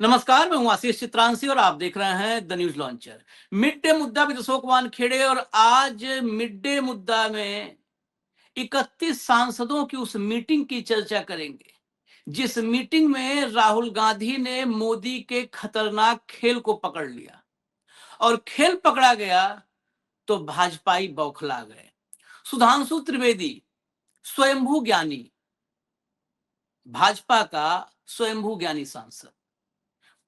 नमस्कार, मैं हूं आशीष चित्रांशी और आप देख रहे हैं the news launcher. Mid day मुद्दा विद अशोक वानखेड़े। और आज मिड डे मुद्दा में 31 सांसदों की उस मीटिंग की चर्चा करेंगे जिस मीटिंग में राहुल गांधी ने मोदी के खतरनाक खेल को पकड़ लिया। और खेल पकड़ा गया तो भाजपाई बौखला गए। सुधांशु त्रिवेदी, स्वयंभू ज्ञानी, भाजपा का स्वयंभू ज्ञानी सांसद,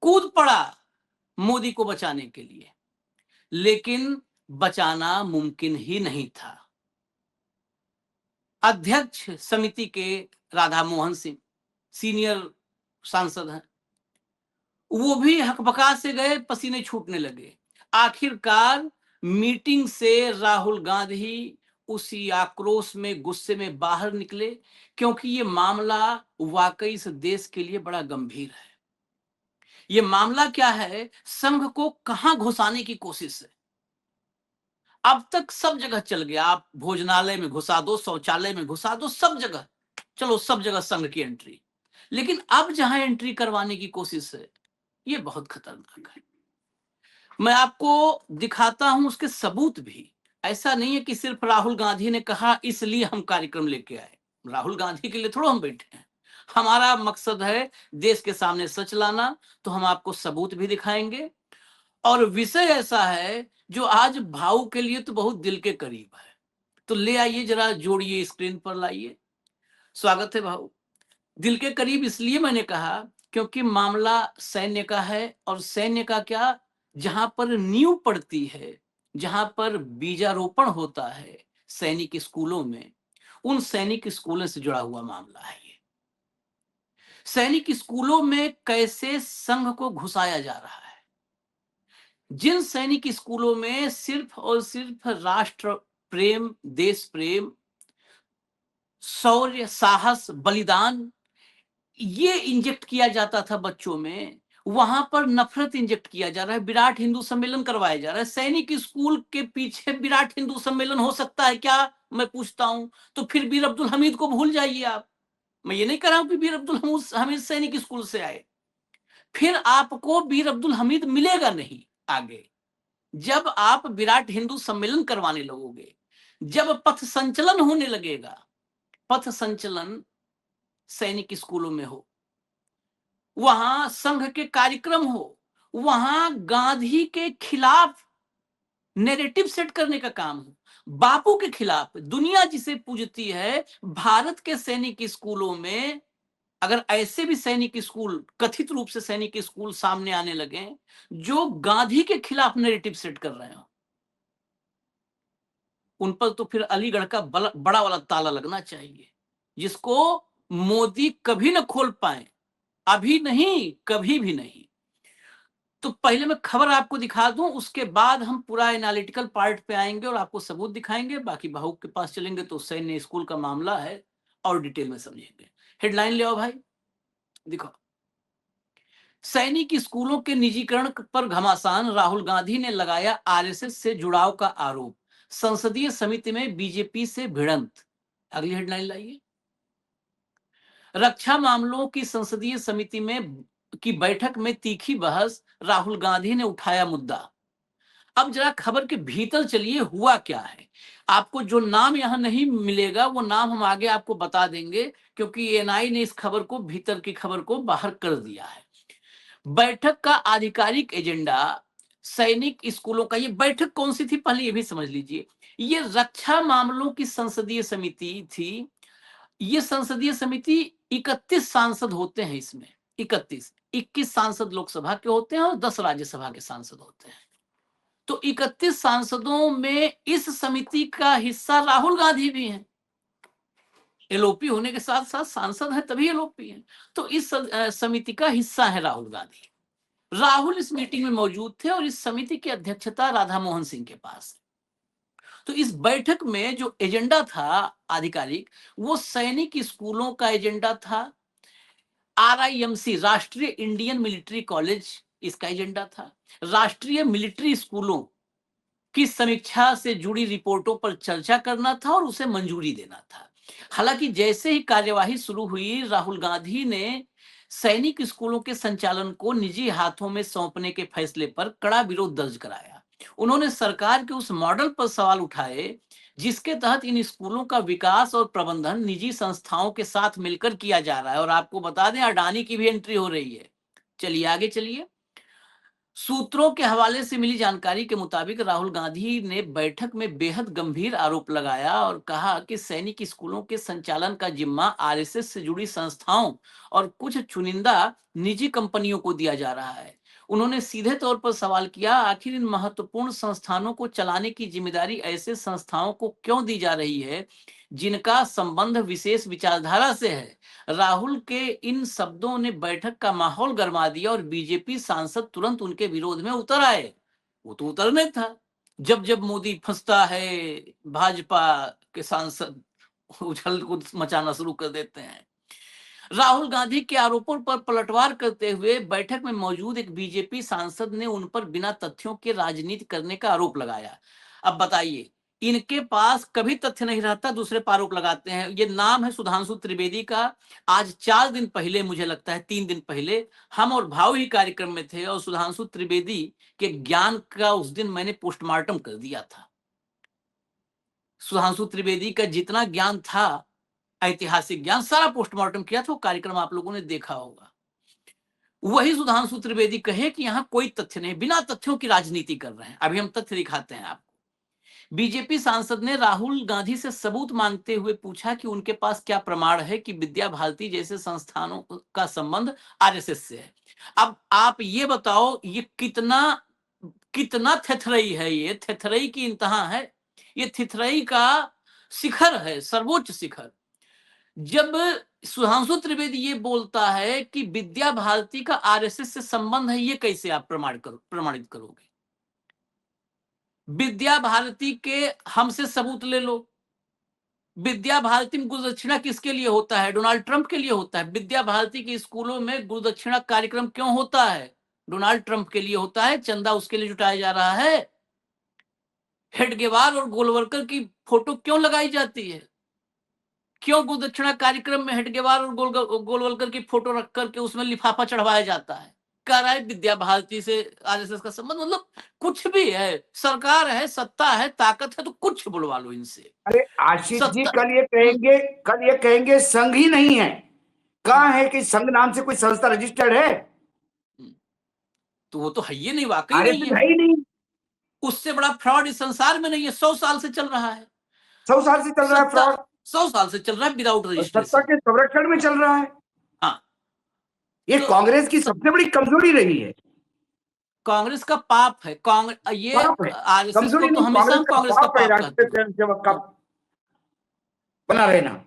कूद पड़ा मोदी को बचाने के लिए, लेकिन बचाना मुमकिन ही नहीं था। अध्यक्ष समिति के राधा मोहन सिंह सीनियर सांसद हैं, वो भी हकबका से गए, पसीने छूटने लगे। आखिरकार मीटिंग से राहुल गांधी उसी आक्रोश में, गुस्से में बाहर निकले, क्योंकि ये मामला वाकई इस देश के लिए बड़ा गंभीर है। ये मामला क्या है? संघ को कहां घुसाने की कोशिश है। अब तक सब जगह चल गया, आप भोजनालय में घुसा दो, शौचालय में घुसा दो, सब जगह चलो, सब जगह संघ की एंट्री। लेकिन अब जहां एंट्री करवाने की कोशिश है, ये बहुत खतरनाक है। मैं आपको दिखाता हूं उसके सबूत भी। ऐसा नहीं है कि सिर्फ राहुल गांधी ने कहा इसलिए हम कार्यक्रम लेके आए। राहुल गांधी के लिए थोड़ा हम बैठे हैं। हमारा मकसद है देश के सामने सच लाना, तो हम आपको सबूत भी दिखाएंगे। और विषय ऐसा है जो आज भाऊ के लिए तो बहुत दिल के करीब है। तो ले आइए, जरा जोड़िए, स्क्रीन पर लाइए। स्वागत है भाऊ। दिल के करीब इसलिए मैंने कहा क्योंकि मामला सैन्य का है। और सैन्य का क्या, जहां पर नींव पड़ती है, जहां पर बीजारोपण होता है सैनिक स्कूलों में, उन सैनिक स्कूलों से जुड़ा हुआ मामला है। ये सैनिक स्कूलों में कैसे संघ को घुसाया जा रहा है। जिन सैनिक स्कूलों में सिर्फ और सिर्फ राष्ट्र प्रेम, देश प्रेम, शौर्य, साहस, बलिदान ये इंजेक्ट किया जाता था बच्चों में, वहां पर नफरत इंजेक्ट किया जा रहा है। विराट हिंदू सम्मेलन करवाया जा रहा है। सैनिक स्कूल के पीछे विराट हिंदू सम्मेलन हो सकता है क्या, मैं पूछता हूं। तो फिर बीर अब्दुल हमीद को भूल जाइए आप। मैं ये नहीं कह रहा हूं कि बीर अब्दुल हमीद सैनिक स्कूल से आए। फिर आपको बीर अब्दुल हमीद मिलेगा नहीं आगे, जब आप विराट हिंदू सम्मेलन करवाने लगोगे, जब पथ संचलन होने लगेगा। पथ संचलन सैनिक स्कूलों में हो, वहां संघ के कार्यक्रम हो, वहां गांधी के खिलाफ नैरेटिव सेट करने का काम हो, बापू के खिलाफ, दुनिया जिसे पूजती है, भारत के सैनिक स्कूलों में अगर ऐसे भी सैनिक स्कूल, कथित रूप से सैनिक स्कूल सामने आने लगे जो गांधी के खिलाफ नैरेटिव सेट कर रहे हो, उन पर तो फिर अलीगढ़ का बड़ा वाला ताला लगना चाहिए, जिसको मोदी कभी ना खोल पाए। अभी नहीं, कभी भी नहीं। तो पहले मैं खबर आपको दिखा दूं, उसके बाद हम पूरा एनालिटिकल पार्ट पे आएंगे और आपको सबूत दिखाएंगे। बाकी भाऊ के पास चलेंगे तो सैन्य स्कूल का मामला है और डिटेल में समझेंगे। हेडलाइन ले आओ भाई, दिखाओ। सैनिक स्कूलों के निजीकरण पर घमासान, राहुल गांधी ने लगाया आरएसएस से जुड़ाव का आरोप, संसदीय समिति में बीजेपी से भिड़ंत। अगली हेडलाइन लाइए। रक्षा मामलों की संसदीय समिति में की बैठक में तीखी बहस, राहुल गांधी ने उठाया मुद्दा। अब जरा खबर के भीतर चलिए, हुआ क्या है। आपको जो नाम यहां नहीं मिलेगा वो नाम हम आगे आपको बता देंगे, क्योंकि एएनआई ने इस खबर को, भीतर की खबर को बाहर कर दिया है। बैठक का आधिकारिक एजेंडा सैनिक स्कूलों का, ये बैठक कौन सी थी पहले ये भी समझ लीजिए। ये रक्षा मामलों की संसदीय समिति थी। ये संसदीय समिति 31 सांसद होते हैं इसमें, 21 सांसद लोकसभा के होते हैं और 10 राज्यसभा के सांसद होते हैं। तो 31 सांसदों में इस समिति का हिस्सा राहुल गांधी भी हैं। एलओपी होने के साथ साथ सांसद है, तभी एलओपी है। तो इस समिति का हिस्सा है राहुल गांधी। राहुल इस मीटिंग में मौजूद थे और इस समिति की अध्यक्षता राधा मोहन सिंह के पास। तो इस बैठक में जो एजेंडा था आधिकारिक, वो सैनिक स्कूलों का एजेंडा था। आरआईएमसी, राष्ट्रीय इंडियन मिलिट्री कॉलेज, इसका एजेंडा था। राष्ट्रीय मिलिट्री स्कूलों की समीक्षा से जुड़ी रिपोर्टों पर चर्चा करना था और उसे मंजूरी देना था। हालांकि जैसे ही कार्यवाही शुरू हुई, राहुल गांधी ने सैनिक स्कूलों के संचालन को निजी हाथों में सौंपने के फैसले पर कड़ा विरोध दर्ज कराया। उन्होंने सरकार के उस मॉडल पर सवाल उठाए जिसके तहत इन स्कूलों का विकास और प्रबंधन निजी संस्थाओं के साथ मिलकर किया जा रहा है। और आपको बता दें, अडानी की भी एंट्री हो रही है। चलिए आगे चलिए। सूत्रों के हवाले से मिली जानकारी के मुताबिक राहुल गांधी ने बैठक में बेहद गंभीर आरोप लगाया और कहा कि सैनिक स्कूलों के संचालन का जिम्मा आरएसएस से जुड़ी संस्थाओं और कुछ चुनिंदा निजी कंपनियों को दिया जा रहा है। उन्होंने सीधे तौर पर सवाल किया, आखिर इन महत्वपूर्ण संस्थानों को चलाने की जिम्मेदारी ऐसे संस्थाओं को क्यों दी जा रही है जिनका संबंध विशेष विचारधारा से है। राहुल के इन शब्दों ने बैठक का माहौल गरमा दिया और बीजेपी सांसद तुरंत उनके विरोध में उतर आए। वो तो उतरने था। जब जब मोदी फंसता है, भाजपा के सांसद उछल कूद मचाना शुरू कर देते हैं। राहुल गांधी के आरोपों पर पलटवार करते हुए बैठक में मौजूद एक बीजेपी सांसद ने उन पर बिना तथ्यों के राजनीति करने का आरोप लगाया। अब बताइए, इनके पास कभी तथ्य नहीं रहता, दूसरे पर आरोप लगाते हैं। ये नाम है सुधांशु त्रिवेदी का। आज 4 दिन पहले, मुझे लगता है 3 दिन पहले, हम और भाव ही कार्यक्रम में थे और सुधांशु त्रिवेदी के ज्ञान का उस दिन मैंने पोस्टमार्टम कर दिया था। सुधांशु त्रिवेदी का जितना ज्ञान था, ऐतिहासिक ज्ञान, सारा पोस्टमार्टम किया था। वो कार्यक्रम आप लोगों ने देखा होगा। वही सुधांशु त्रिवेदी कहे कि यहां कोई तथ्य नहीं, बिना तथ्यों की राजनीति कर रहे हैं। अभी हम तथ्य दिखाते हैं आपको। बीजेपी सांसद ने राहुल गांधी से सबूत मांगते हुए पूछा कि उनके पास क्या प्रमाण है कि विद्या भारती जैसे संस्थानों का संबंध आरएसएस से है। अब आप ये बताओ, ये कितना कितना थेथरई है। ये थेथरई की इंतहा है। ये थेथरई का शिखर है, सर्वोच्च शिखर। जब सुधांशु त्रिवेदी ये बोलता है कि विद्या भारती का आरएसएस से संबंध है, ये कैसे आप प्रमाणित करोगे? विद्या भारती के हमसे सबूत ले लो। विद्या भारती में गुरुदक्षिणा किसके लिए होता है? डोनाल्ड ट्रंप के लिए होता है। विद्या भारती के स्कूलों में गुरुदक्षिणा कार्यक्रम क्यों होता है? डोनाल्ड ट्रंप के लिए होता है। चंदा उसके लिए जुटाया जा रहा है। हेडगेवार और गोलवलकर की फोटो क्यों लगाई जाती है? क्यों गुरुदक्षिणा कार्यक्रम में हेडगेवार और गोलवलकर की फोटो रख करके उसमें लिफाफा चढ़वाया जाता है? कह रहा है विद्या भारती से आरएसएस का संबंध। मतलब कुछ भी है, सरकार है, सत्ता है, ताकत है, तो कुछ बुलवा लो इनसे। अरे आशीष जी, कल ये कहेंगे संघ ही नहीं है। कहाँ है कि संघ नाम से कोई संस्था रजिस्टर्ड है? तो वो तो है ही नहीं, वाकई अरे नहीं तो है। है ही नहीं। उससे बड़ा फ्रॉड इस संसार में नहीं है। 100 साल से चल रहा है। 100 साल से चल रहा है फ्रॉड। 100 साल से चल रहा है विदाउट और सत्ता रजिस्ट्रेशन। के संरक्षण में चल रहा है। हाँ, ये तो कांग्रेस की सबसे बड़ी कमजोरी रही है। कांग्रेस का पाप है। ये पाप है, आरएसएस को कमजोरी तो नहीं, हमेशा हम कांग्रेस का पाप है पाप राष्ट्रीय कहते हैं। स्वयंसेवक का बना रहना।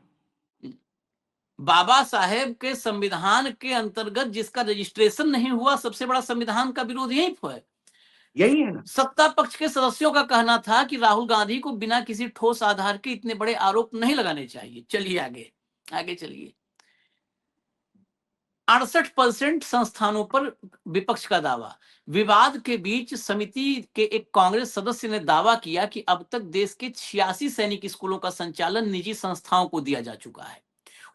बाबा साहेब के संविधान के अंतर्गत जिसका रजिस्ट्रेशन नहीं हुआ, सबसे बड़ा संविधान का विरोध यही है। यही है ना। सत्ता पक्ष के सदस्यों का कहना था कि राहुल गांधी को बिना किसी ठोस आधार के इतने बड़े आरोप नहीं लगाने चाहिए। चलिए आगे आगे चलिए। 68% संस्थानों पर विपक्ष का दावा। विवाद के बीच समिति के एक कांग्रेस सदस्य ने दावा किया कि अब तक देश के 86 सैनिक स्कूलों का संचालन निजी संस्थाओं को दिया जा चुका है।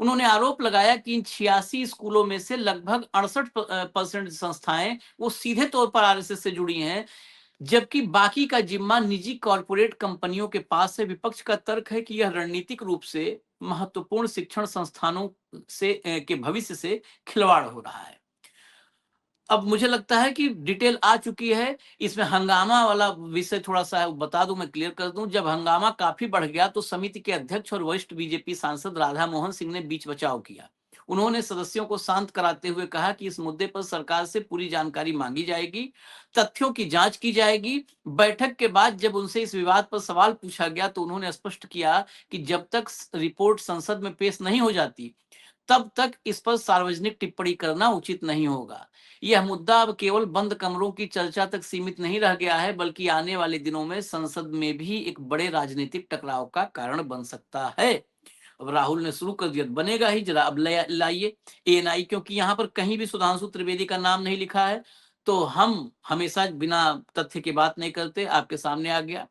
उन्होंने आरोप लगाया कि इन 86 स्कूलों में से लगभग 68% संस्थाएं वो सीधे तौर पर आरएसएस से जुड़ी हैं, जबकि बाकी का जिम्मा निजी कॉरपोरेट कंपनियों के पास है। विपक्ष का तर्क है कि यह रणनीतिक रूप से महत्वपूर्ण शिक्षण संस्थानों से के भविष्य से खिलवाड़ हो रहा है। अब मुझे लगता है कि डिटेल आ चुकी है। इसमें हंगामा वाला विषय थोड़ा सा बता दूं, मैं क्लियर कर दूं। जब हंगामा काफी बढ़ गया तो समिति के अध्यक्ष और वरिष्ठ बीजेपी सांसद राधा मोहन सिंह ने बीच बचाव किया। उन्होंने सदस्यों को शांत कराते हुए कहा कि इस मुद्दे पर सरकार से पूरी जानकारी मांगी जाएगी, तथ्यों की जांच की जाएगी। बैठक के बाद जब उनसे इस विवाद पर सवाल पूछा गया तो उन्होंने स्पष्ट किया कि जब तक रिपोर्ट संसद में पेश नहीं हो जाती तब तक इस पर सार्वजनिक टिप्पणी करना उचित नहीं होगा। यह मुद्दा अब केवल बंद कमरों की चर्चा तक सीमित नहीं रह गया है, बल्कि आने वाले दिनों में संसद में भी एक बड़े राजनीतिक टकराव का कारण बन सकता है। अब राहुल ने शुरू कर दिया, बनेगा ही। जरा अब लाइए एएनआई, क्योंकि यहाँ पर कहीं भी सुधांशु त्रिवेदी का नाम नहीं लिखा है, तो हम हमेशा बिना तथ्य की बात नहीं करते। आपके सामने आ गया।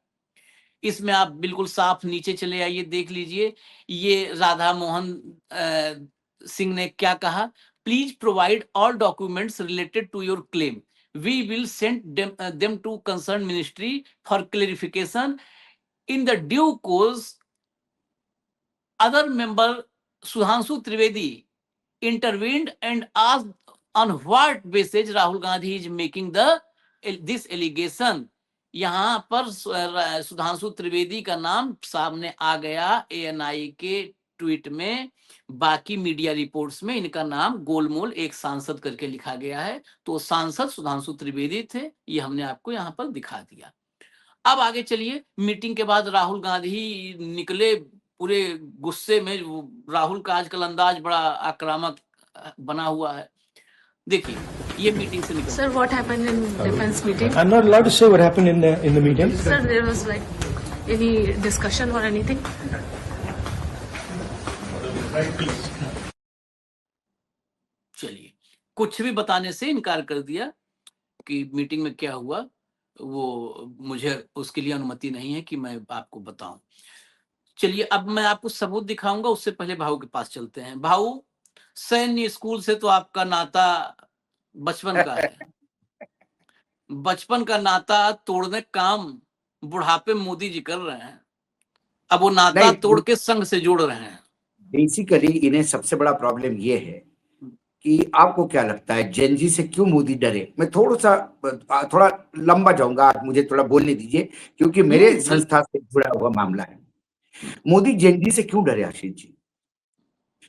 इसमें आप बिल्कुल साफ नीचे चले आइए, देख लीजिए ये राधा मोहन सिंह ने क्या कहा। please provide all documents related to your claim. We will send them to concerned ministry for clarification. In the due course, other member Sudhanshu Trivedi intervened and asked on what basis Rahul Gandhi is making this allegation. यहाँ पर सुधांशु त्रिवेदी का नाम सामने आ गया ANI के tweet में, बाकी media reports में इनका नाम गोलमोल एक सांसद करके लिखा गया है। तो सांसद सुधांशु त्रिवेदी थे, ये हमने आपको यहाँ पर दिखा दिया। अब आगे चलिए, मीटिंग के बाद राहुल गांधी निकले पूरे गुस्से में। राहुल का आजकल अंदाज बड़ा आक्रामक बना हुआ है। देखिए ये मीटिंग से निकल। Sir, what happened in defense meeting? I'm not allowed to say what happened in the meeting. Sir, there was like any discussion or anything? चलिए, कुछ भी बताने से इनकार कर दिया कि मीटिंग में क्या हुआ वो मुझे उसके लिए अनुमति नहीं है कि मैं आपको बताऊं। चलिए अब मैं आपको सबूत दिखाऊंगा, उससे पहले भाऊ के पास चलते हैं। भाऊ, सैन्य स्कूल से तो आपका नाता बचपन का है। बचपन का नाता तोड़ने काम बुढ़ापे मोदी जी कर रहे हैं। अब वो नाता नहीं, तोड़ के संघ से जोड़ रहे हैं। बेसिकली इन्हें सबसे बड़ा प्रॉब्लम ये है कि आपको क्या लगता है जेनजी से क्यों मोदी डरे? मैं थोड़ा लंबा जाऊंगा, आप मुझे थोड़ा बोलने दीजिए क्योंकि मेरे संस्था से जुड़ा हुआ मामला है। मोदी जेनजी से क्यों डरे आशीष जी?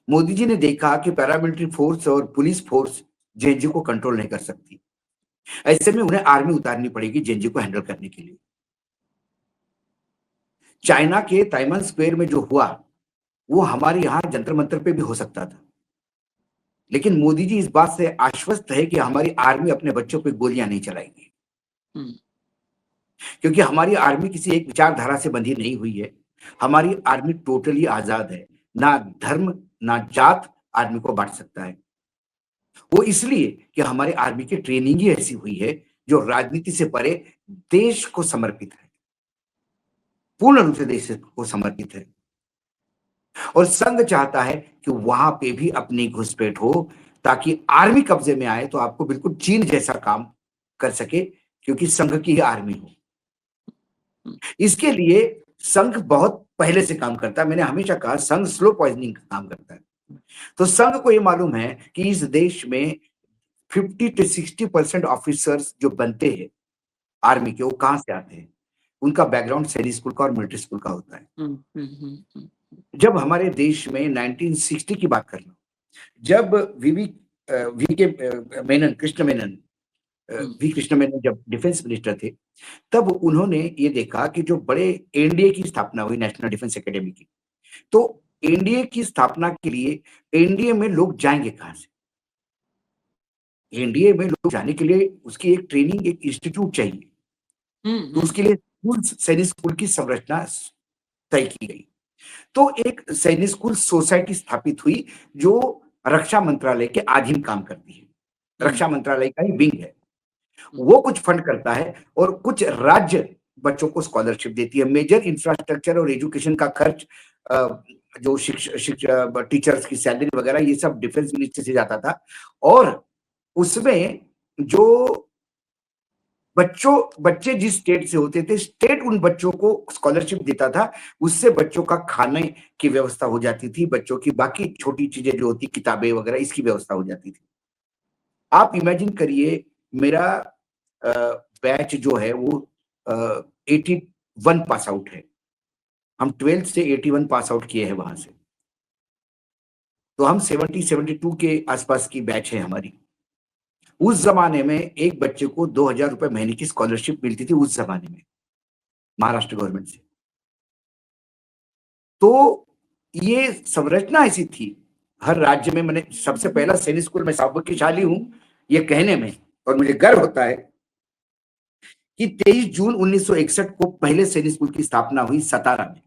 मोदी जी ने देखा कि पैरामिलिट्री फोर्स और पुलिस फोर्स जेनजी को कंट्रोल नहीं कर सकती, ऐसे में उन्हें आर्मी उतारनी पड़ेगी जेनजी को हैंडल करने के लिए। चाइना के ताइवान स्क्वायर में जो हुआ वो हमारे यहाँ जंतर मंतर पे भी हो सकता था, लेकिन मोदी जी इस बात से आश्वस्त है कि हमारी आर्मी अपने बच्चों पे गोलियां नहीं चलाएगी, क्योंकि हमारी आर्मी किसी एक विचारधारा से बंधी नहीं हुई है। हमारी आर्मी टोटली आजाद है, ना धर्म ना जात आर्मी को बांट सकता है। वो इसलिए कि हमारी आर्मी की ट्रेनिंग ही ऐसी हुई है जो राजनीति से परे देश को समर्पित है, पूर्ण रूप से देश को समर्पित है। और संघ चाहता है कि वहां पे भी अपनी घुसपैठ हो ताकि आर्मी कब्जे में आए तो आपको बिल्कुल चीन जैसा काम कर सके, क्योंकि संघ की ही आर्मी हो। इसके लिए संघ बहुत पहले से काम करता है। मैंने हमेशा कहा संघ स्लो पॉइजनिंग का काम करता है। तो संघ को यह मालूम है कि इस देश में 50 to 60% ऑफिसर्स जो बनते हैं आर्मी के, वो कहां से आते हैं? उनका बैकग्राउंड सैनिक स्कूल का और मिलिट्री स्कूल का होता है। जब हमारे देश में 1960 की बात कर लो, जब वी कृष्ण मेनन जब डिफेंस मिनिस्टर थे, तब उन्होंने ये देखा कि जो बड़े एनडीए की स्थापना हुई, नेशनल डिफेंस एकेडमी की, तो एनडीए की स्थापना के लिए एनडीए में लोग जाएंगे कहां से? एनडीए में लोग जाने के लिए उसकी एक ट्रेनिंग, एक इंस्टीट्यूट चाहिए। तो उसके लिए सैनिक स्कूल की संरचना तय की गई। तो एक सैनिक स्कूल सोसाइटी स्थापित हुई जो रक्षा मंत्रालय के अधीन काम करती है। रक्षा मंत्रालय का ही विंग है। वो कुछ फंड करता है और कुछ राज्य बच्चों को स्कॉलरशिप देती है। मेजर इंफ्रास्ट्रक्चर और एजुकेशन का खर्च, जो शिक्षक टीचर्स की सैलरी वगैरह, ये सब डिफेंस मिनिस्ट्री से जाता था। और उसमें जो बच्चे जिस स्टेट से होते थे, स्टेट उन बच्चों को स्कॉलरशिप देता था। उससे बच्चों का खाने की व्यवस्था हो जाती थी, बच्चों की बाकी छोटी चीजें जो होती, किताबें वगैरह, इसकी व्यवस्था हो जाती थी। आप इमेजिन करिए, मेरा बैच जो है वो 81 पास आउट है। हम 12th से 81 पास आउट किए हैं वहां से। तो हम 72 के आसपास की बैच है हमारी। उस जमाने में एक बच्चे को 2000 रुपए महीने की स्कॉलरशिप मिलती थी, उस जमाने में महाराष्ट्र गवर्नमेंट से। तो ये संरचना ऐसी थी हर राज्य में। मैंने सबसे पहला सैनिक स्कूल में सौभाग्यशाली हूं ये कहने में, और मुझे गर्व होता है कि 23 जून 1961 को पहले सैनिक स्कूल की स्थापना हुई सतारा में,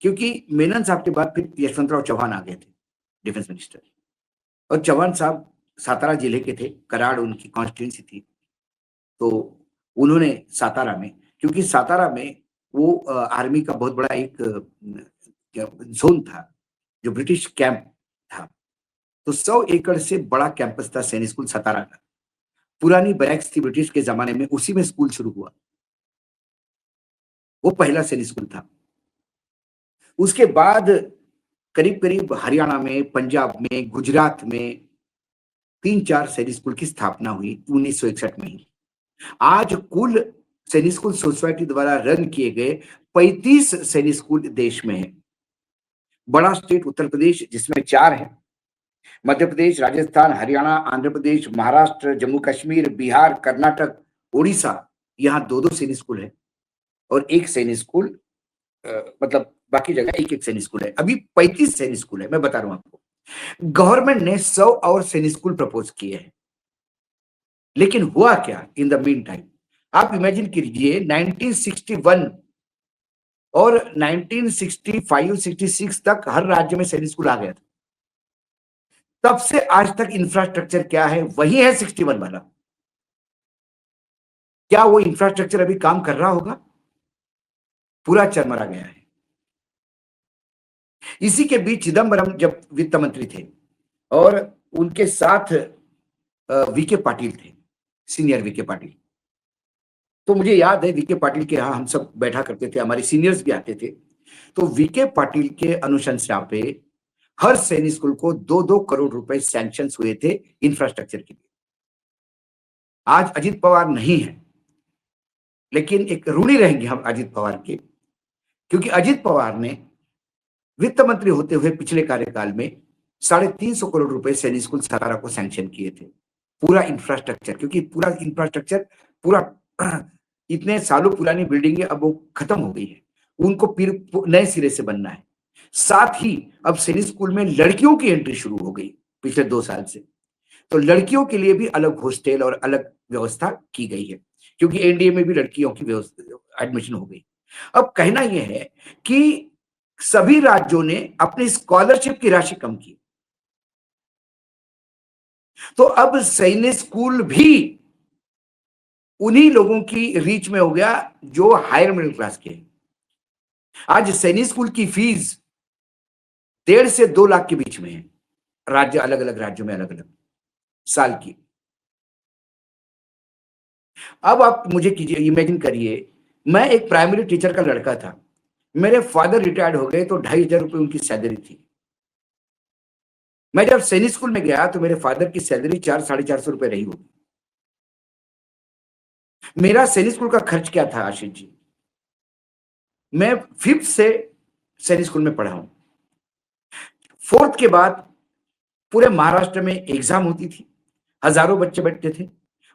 क्योंकि मेनन साहब के बाद फिर यशवंतराव चौहान आ गए थे डिफेंस मिनिस्टर, और चौहान साहब सातारा जिले के थे, कराड़ उनकी कॉन्स्टिट्यूंसी थी। तो उन्होंने सातारा में, क्योंकि सातारा में वो आर्मी का बहुत बड़ा एक जोन था, जो ब्रिटिश कैंप था, तो 100 एकड़ से बड़ा कैंपस था सैनिक स्कूल सतारा का। पुरानी बैरक्स थी ब्रिटिश के जमाने में, उसी में स्कूल शुरू हुआ। वो पहला सैनिक स्कूल था। उसके बाद करीब करीब हरियाणा में, पंजाब में, गुजरात में 3-4 सैनिक स्कूल की स्थापना हुई 1961 में ही। आज कुल सैनिक स्कूल सोसाइटी द्वारा रन किए गए 35 सैनिक स्कूल देश में है। बड़ा स्टेट उत्तर प्रदेश, जिसमें 4 है। मध्य प्रदेश, राजस्थान, हरियाणा, आंध्र प्रदेश, महाराष्ट्र, जम्मू कश्मीर, बिहार, कर्नाटक, उड़ीसा, यहाँ 2-2 सैनिक स्कूल है और एक सैनिक स्कूल मतलब बाकी जगह एक एक सैनिक स्कूल है। अभी 35 सैनिक स्कूल है, मैं बता रहा हूं आपको। गवर्नमेंट ने 100 और सैनिक स्कूल प्रपोज किए हैं, लेकिन हुआ क्या इन द मीन टाइम? आप इमेजिन कीजिए 1961 और 1965-66 तक हर राज्य में सैनिक स्कूल आ गया था। तब से आज तक इंफ्रास्ट्रक्चर क्या है? वही है 61 वाला। क्या वो इंफ्रास्ट्रक्चर अभी काम कर रहा होगा? पूरा चरमरा गया है। इसी के बीच चिदम्बरम जब वित्त मंत्री थे और उनके साथ वीके पाटिल थे, सीनियर वीके पाटिल। तो मुझे याद है वीके पाटिल के यहाँ हम सब बैठा करते थे, हमारे सीनियर्स भी आते थे। तो वीके पाटिल के अनुशंसा पे हर सैनिक स्कूल को 2-2 करोड़ रुपए सैंक्शन हुए थे इंफ्रास्ट्रक्चर के लिए। आज अजित पवार नहीं है, लेकिन एक ऋणी रहेंगे हम अजित पवार के, क्योंकि अजित पवार ने वित्त मंत्री होते हुए पिछले कार्यकाल में 350 करोड़ रुपए सैनिक स्कूल सतारा को सैंक्शन किए थे। पूरा इंफ्रास्ट्रक्चर, क्योंकि पूरा इंफ्रास्ट्रक्चर पूरा इतने सालों पुरानी बिल्डिंगें अब वो खत्म हो गई है, उनको फिर नए सिरे से बनना है। साथ ही अब सैनिक स्कूल में लड़कियों की एंट्री शुरू हो गई पिछले 2 साल से, तो लड़कियों के लिए भी अलग हॉस्टल और अलग व्यवस्था की गई है, क्योंकि एनडीए में भी लड़कियों की व्यवस्था एडमिशन हो गई। अब कहना यह है कि सभी राज्यों ने अपनी स्कॉलरशिप की राशि कम की, तो अब सैनिक स्कूल भी उन्हीं लोगों की रीच में हो गया जो हायर मिडिल क्लास के हैं। आज सैनिक स्कूल की फीस 1.5 से 2 लाख के बीच में है, राज्य अलग अलग राज्यों में अलग अलग साल की। अब आप मुझे कीजिए, इमेजिन करिए, मैं एक प्राइमरी टीचर का लड़का था, मेरे फादर रिटायर्ड हो गए तो 2,500 रुपए उनकी सैलरी थी। मैं जब सैनिक स्कूल में गया तो मेरे फादर की सैलरी 400-450 रुपए रही होगी। मेरा सैनिक स्कूल का खर्च क्या था आशीष जी? मैं 5th से सैनिक स्कूल में पढ़ा हूं। 4th के बाद पूरे महाराष्ट्र में एग्जाम होती थी, हजारों बच्चे बैठते थे,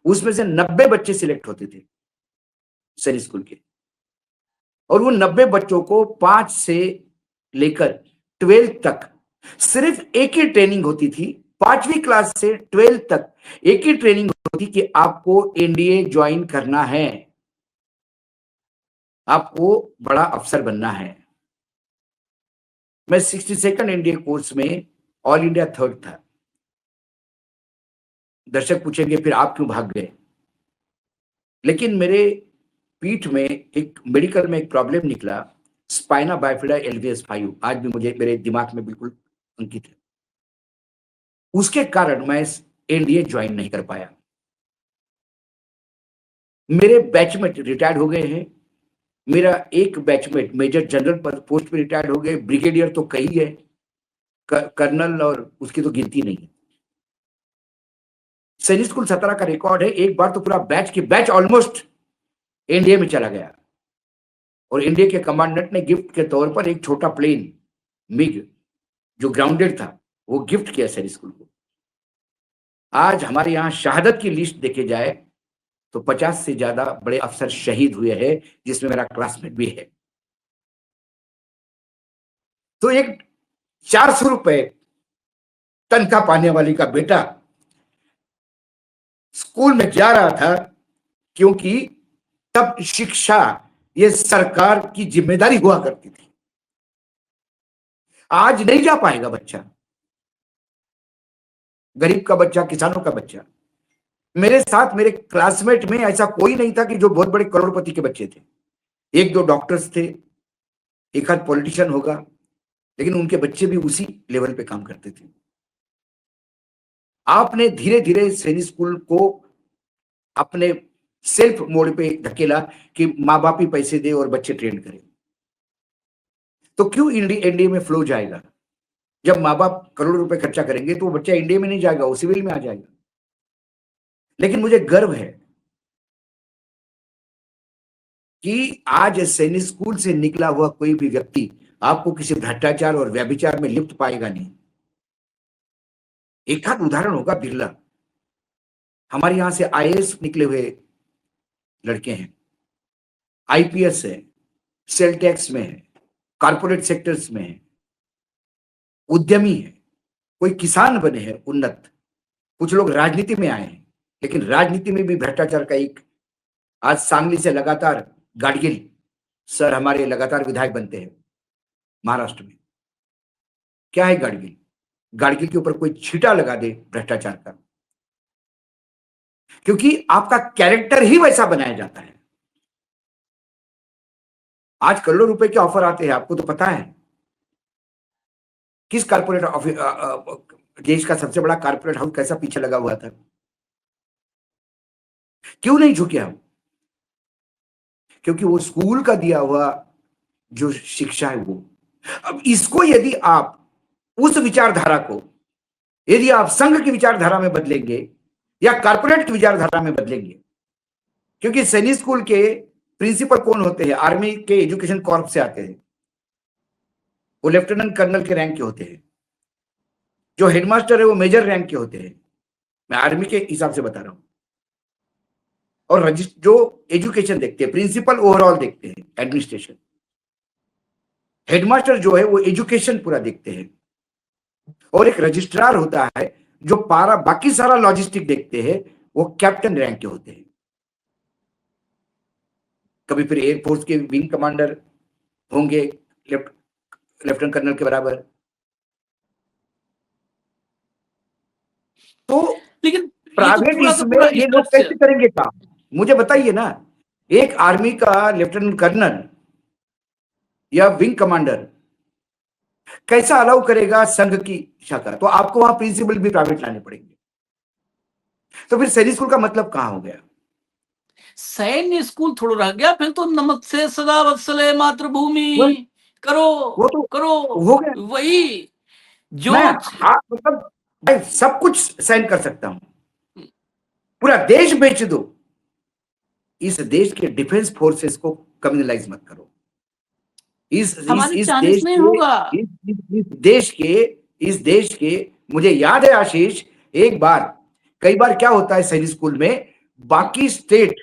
उसमें से 90 बच्चे सिलेक्ट होते थे सैनिक स्कूल के, और वो 90 बच्चों को 5 से लेकर 12th तक सिर्फ एक ही ट्रेनिंग होती थी। 5वीं क्लास से 12th तक एक ही ट्रेनिंग होती कि आपको एनडीए ज्वाइन करना है, आपको बड़ा अफसर बनना है। मैं 62nd एनडीए कोर्स में ऑल इंडिया 3rd था। दर्शक पूछेंगे फिर आप क्यों भाग गए? लेकिन मेरे पीठ में एक मेडिकल में एक प्रॉब्लम निकला, स्पाइना बाइफिडा LVS 5, आज भी मुझे मेरे दिमाग में बिल्कुल अंकित है। उसके कारण मैं एनडीए ज्वाइन नहीं कर पाया। मेरे बैचमेट रिटायर्ड हो गए हैं। मेरा एक बैचमेट मेजर जनरल पर पोस्ट पे रिटायर्ड हो गए, ब्रिगेडियर तो कई है, कर्नल और उसकी तो गिनती नहीं है। सैनिक स्कूल सतारा का रिकॉर्ड है, एक बार तो पूरा बैच की बैच ऑलमोस्ट एनडीए में चला गया, और एनडीए के कमांडेंट ने गिफ्ट के तौर पर एक छोटा प्लेन मिग जो ग्राउंडेड था वो गिफ्ट किया सैनिक स्कूल को। आज हमारे यहाँ शहादत की लिस्ट देखे जाए तो 50 से ज्यादा बड़े अफसर शहीद हुए हैं, जिसमें मेरा क्लासमेट भी है। तो एक 400 रुपए तनख्वाह पाने वाली का बेटा स्कूल में जा रहा था, क्योंकि तब शिक्षा ये सरकार की जिम्मेदारी हुआ करती थी। आज नहीं जा पाएगा बच्चा, गरीब का बच्चा, किसानों का बच्चा। मेरे साथ मेरे क्लासमेट में ऐसा कोई नहीं था कि जो बहुत बड़े करोड़पति के बच्चे थे। 1-2 डॉक्टर्स थे, एक आध पॉलिटिशियन होगा, लेकिन उनके बच्चे भी उसी लेवल पे काम करते थे। आपने धीरे धीरे सैनिक स्कूल को अपने सेल्फ मोड पे धकेला कि माँ बाप ही पैसे दे और बच्चे ट्रेन करें। तो क्यों एनडीए में फ्लो जाएगा? जब माँ बाप करोड़ों रुपए खर्चा करेंगे तो बच्चा एनडीए में नहीं जाएगा, वो सिविल में आ जाएगा। लेकिन मुझे गर्व है कि आज सैनिक स्कूल से निकला हुआ कोई भी व्यक्ति आपको किसी भ्रष्टाचार और व्यभिचार में लिप्त पाएगा नहीं। एक आध उदाहरण होगा बिरला। हमारे यहां से आईएएस निकले हुए लड़के हैं, आईपीएस है, सेल टैक्स में है, कॉर्पोरेट सेक्टर्स में है, उद्यमी है, कोई किसान बने हैं उन्नत, कुछ लोग राजनीति में आए हैं, लेकिन राजनीति में भी भ्रष्टाचार का एक, आज सांगली से लगातार गाडगिल सर हमारे लगातार विधायक बनते हैं महाराष्ट्र में। क्या है गाडगिल? गाडगिल के ऊपर कोई छींटा लगा दे भ्रष्टाचार का, क्योंकि आपका कैरेक्टर ही वैसा बनाया जाता है। आज करोड़ों रुपए के ऑफर आते हैं, आपको तो पता है। किस कारपोरेट देश का सबसे बड़ा कारपोरेट हाउस कैसा पीछे लगा हुआ था? क्यों नहीं झुके हम? क्योंकि वो स्कूल का दिया हुआ जो शिक्षा है वो। अब इसको यदि आप उस विचारधारा को यदि आप संघ की विचारधारा में बदलेंगे या कारपोरेट की विचारधारा में बदलेंगे, क्योंकि सैनिक स्कूल के प्रिंसिपल कौन होते हैं? आर्मी के एजुकेशन कॉर्प से आते हैं, वो लेफ्टिनेंट कर्नल के रैंक के होते हैं। जो हेडमास्टर है वो मेजर रैंक के होते हैं। मैं आर्मी के हिसाब से बता रहा हूं। और जो एजुकेशन देखते हैं, प्रिंसिपल ओवरऑल देखते हैं, एडमिनिस्ट्रेशन। हेडमास्टर जो है वो एजुकेशन पूरा देखते हैं, और एक रजिस्ट्रार होता है जो बाकी सारा लॉजिस्टिक देखते हैं, वो कैप्टन रैंक के होते हैं। कभी फिर एयरफोर्स के विंग कमांडर होंगे लेफ्टिनेंट कर्नल के बराबर। तो लेकिन प्राइवेट इसमें ये लोग कैसे करेंगे काम? मुझे बताइए ना। एक आर्मी का लेफ्टिनेंट कर्नल या विंग कमांडर कैसा अलाउ करेगा संघ की शाखा? तो आपको वहां प्रिंसिपल भी प्राइवेट लाने पड़ेंगे। तो फिर सैनिक स्कूल का मतलब कहां हो गया? सैन्य स्कूल थोड़ा रह गया, फिर तो नमक से सदा वत्सले मातृभूमि करो, वो तो करो हो गया। वही जो मतलब मैं सब कुछ साइन कर सकता हूं, पूरा देश बेच दो, इस देश के डिफेंस फोर्सेस को कम्युनलाइज मत करो। इस देश के मुझे याद है आशीष, कई बार क्या होता है सैनिक स्कूल में, बाकी स्टेट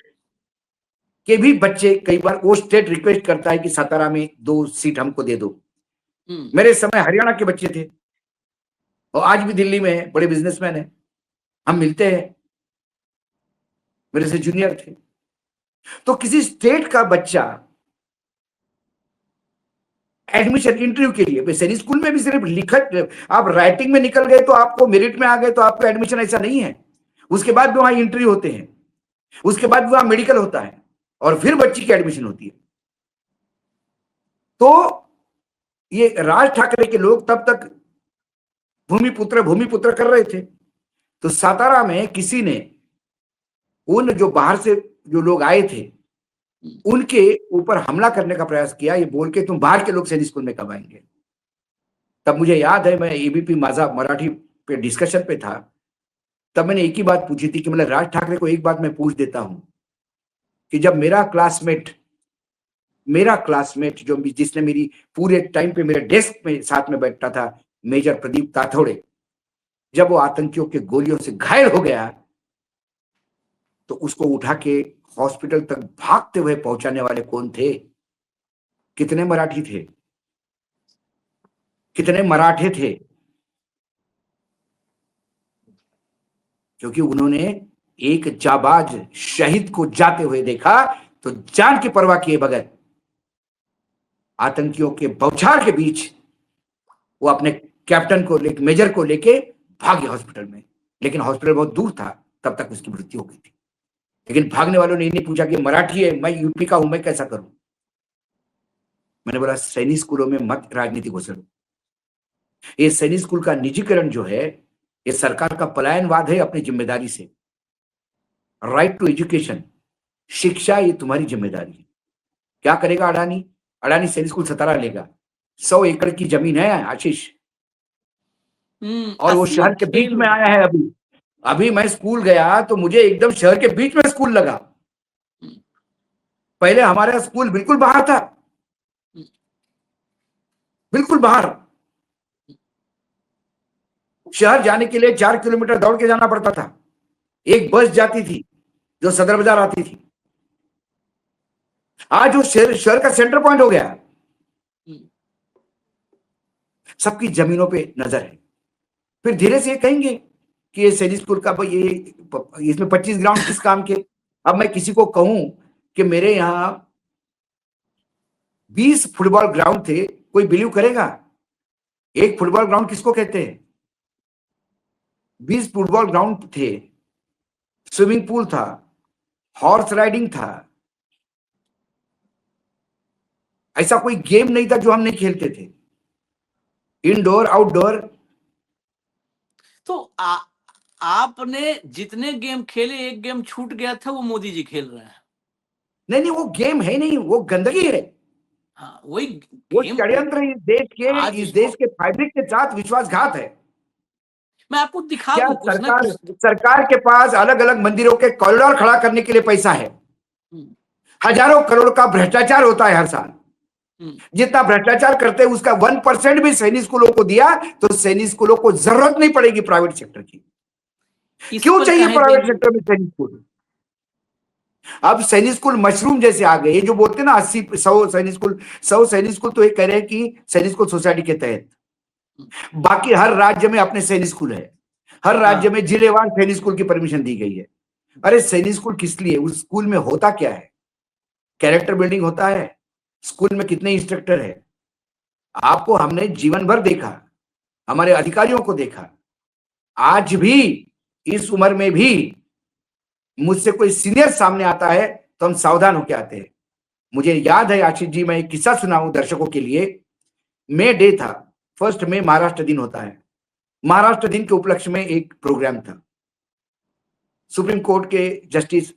के भी बच्चे, कई बार वो स्टेट रिक्वेस्ट करता है कि सातारा में 2 सीट हमको दे दो। मेरे समय हरियाणा के बच्चे थे और आज भी दिल्ली में है, बड़े बिजनेसमैन है, हम मिलते हैं, मेरे से जूनियर थे। तो किसी स्टेट का बच्चा एडमिशन इंटरव्यू के लिए सैनिक स्कूल में भी सिर्फ लिखत, आप राइटिंग में निकल गए तो आपको मेरिट में आ गए तो आपको एडमिशन, ऐसा नहीं है। उसके बाद भी वहां इंटरव्यू होते हैं, उसके बाद वहां मेडिकल होता है और फिर बच्ची की एडमिशन होती है। तो ये राज ठाकरे के लोग तब तक भूमिपुत्र कर रहे थे। तो सातारा में किसी ने उन जो बाहर से जो लोग आए थे उनके ऊपर हमला करने का प्रयास किया, ये बोल के तुम बाहर के लोग सैनिक स्कूल में कब आएंगे। तब मुझे याद है, मैं एबीपी माझा मराठी पे डिस्कशन पे था, तब मैंने एक ही बात पूछी थी कि मतलब राज ठाकरे को एक बात मैं पूछ देता हूं कि जब मेरा क्लासमेट जो जिसने मेरी पूरे टाइम पे मेरे डेस्क में साथ में बैठता था, मेजर प्रदीप ताथोड़े, जब वो आतंकियों के गोलियों से घायल हो गया तो उसको उठा के हॉस्पिटल तक भागते हुए पहुंचाने वाले कौन थे? कितने मराठी थे, कितने मराठे थे? क्योंकि उन्होंने एक जाबाज शहीद को जाते हुए देखा तो जान की परवाह किए बगैर आतंकियों के बौछार के बीच वो अपने कैप्टन को मेजर को लेके भागे हॉस्पिटल में। लेकिन हॉस्पिटल बहुत दूर था, तब तक उसकी मृत्यु हो गई थी। लेकिन भागने वालों ने नहीं पूछा कि मराठी है, मैं यूपी का हूं, मैं कैसा करूं। मैंने बोला सैनिक स्कूलों में मत राजनीति घुसो। ये सैनिक स्कूल का निजीकरण जो है ये सरकार का पलायनवाद है अपनी जिम्मेदारी से। राइट टू एजुकेशन, शिक्षा, ये तुम्हारी जिम्मेदारी है। क्या करेगा अडानी? अडानी सैनिक स्कूल सतारा लेगा। 100 एकड़ की जमीन है आशीष, और वो 80 शहर के बीच खेल में आया है। अभी अभी मैं स्कूल गया तो मुझे एकदम शहर के बीच में स्कूल लगा। पहले हमारा स्कूल बिल्कुल बाहर था, बिल्कुल बाहर। शहर जाने के लिए 4 किलोमीटर दौड़ के जाना पड़ता था। एक बस जाती थी जो सदर बाजार आती थी। आज वो शहर का सेंटर पॉइंट हो गया। सबकी जमीनों पे नजर है। फिर धीरे से ये कहेंगे कि ये सैनिक स्कूल का भाई ये इसमें 25 ग्राउंड किस काम के। अब मैं किसी को कहूं कि मेरे यहां 20 फुटबॉल ग्राउंड थे, कोई बिलीव करेगा? एक फुटबॉल ग्राउंड किसको कहते हैं? 20 फुटबॉल ग्राउंड थे, स्विमिंग पूल था, हॉर्स राइडिंग था। ऐसा कोई गेम नहीं था जो हम नहीं खेलते थे, इंडोर आउटडोर। तो आपने जितने गेम खेले, एक गेम छूट गया था, वो मोदी जी खेल रहे हैं। नहीं, वो गेम है नहीं, वो गंदगी है। हाँ, वही वो गेम षड्यंत्र आज इस देश के फैब्रिक के साथ विश्वासघात है। मैं आपको दिखा क्या दूं कुछ ना सरकार के पास अलग अलग मंदिरों के कॉरिडोर खड़ा करने के लिए पैसा है? हजारों करोड़ का भ्रष्टाचार होता है हर साल। जितना भ्रष्टाचार करते हैं उसका 1% भी सैनिक स्कूलों को दिया तो सैनिक स्कूलों को जरूरत नहीं पड़ेगी प्राइवेट सेक्टर की। क्यों चाहिए प्राइवेट सेक्टर में सैनिक स्कूल? अब सैनिक स्कूल मशरूम जैसे आ गए। ये जो बोलते हैं ना 80-100 सैनिक स्कूल, 100 सैनिक स्कूल, तो ये कह रहे हैं कि सैनिक स्कूल सोसाइटी के तहत। बाकी हर राज्य में अपने सैनिक स्कूल है, हर राज्य में जिलेवार सैनिक स्कूल की परमिशन दी गई है। अरे सैनिक स्कूल किस लिए? उस स्कूल में होता क्या है? कैरेक्टर बिल्डिंग होता है। स्कूल में कितने इंस्ट्रक्टर है? आपको हमने जीवन भर देखा, हमारे अधिकारियों को देखा। आज भी इस उम्र में भी मुझसे कोई सीनियर सामने आता है तो हम सावधान होकर आते हैं। मुझे याद है आशीष जी, मैं एक किस्सा सुनाऊं दर्शकों के लिए। मे डे था, 1 मई महाराष्ट्र दिन होता है। महाराष्ट्र दिन के उपलक्ष्य में एक प्रोग्राम था। सुप्रीम कोर्ट के जस्टिस